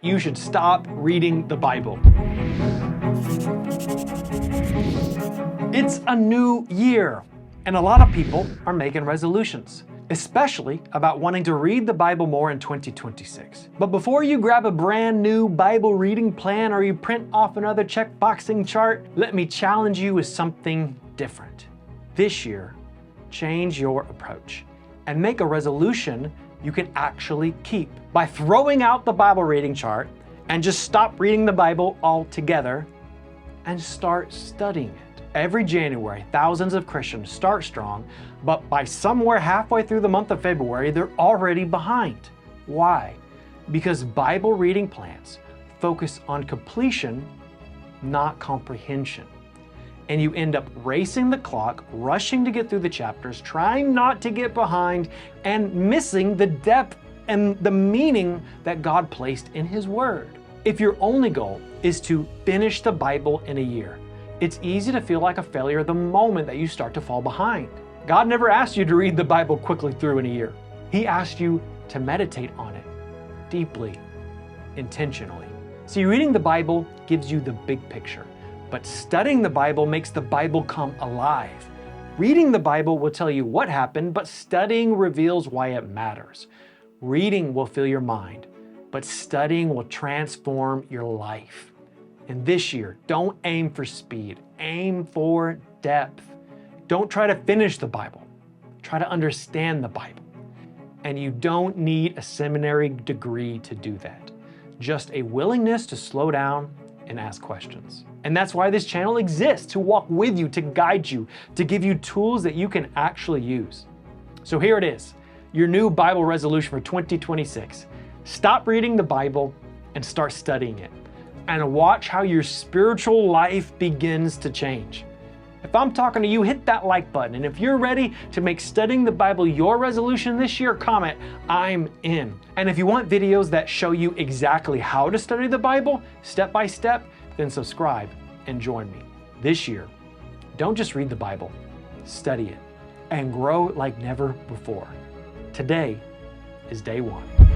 You should stop reading the Bible. It's a new year, and a lot of people are making resolutions, especially about wanting to read the Bible more in 2026. But before you grab a brand new Bible reading plan or you print off another checkboxing chart, let me challenge you with something different. This year, change your approach and make a resolution you can actually keep by throwing out the Bible reading chart and just stop reading the Bible altogether and start studying it. Every January, thousands of Christians start strong, but by somewhere halfway through the month of February, they're already behind. Why? Because Bible reading plans focus on completion, not comprehension. And you end up racing the clock, rushing to get through the chapters, trying not to get behind, and missing the depth and the meaning that God placed in His Word. If your only goal is to finish the Bible in a year, it's easy to feel like a failure the moment that you start to fall behind. God never asked you to read the Bible quickly through in a year. He asked you to meditate on it deeply, intentionally. See, reading the Bible gives you the big picture. But studying the Bible makes the Bible come alive. Reading the Bible will tell you what happened, but studying reveals why it matters. Reading will fill your mind, but studying will transform your life. And this year, don't aim for speed, aim for depth. Don't try to finish the Bible. Try to understand the Bible. And you don't need a seminary degree to do that. Just a willingness to slow down and ask questions. And that's why this channel exists, to walk with you, to guide you, to give you tools that you can actually use. So here it is, your new Bible resolution for 2026. Stop reading the Bible and start studying it. And watch how your spiritual life begins to change. If I'm talking to you, hit that like button. And if you're ready to make studying the Bible your resolution this year, comment, I'm in. And if you want videos that show you exactly how to study the Bible, step by step, then subscribe and join me. This year, don't just read the Bible, study it and grow like never before. Today is day one.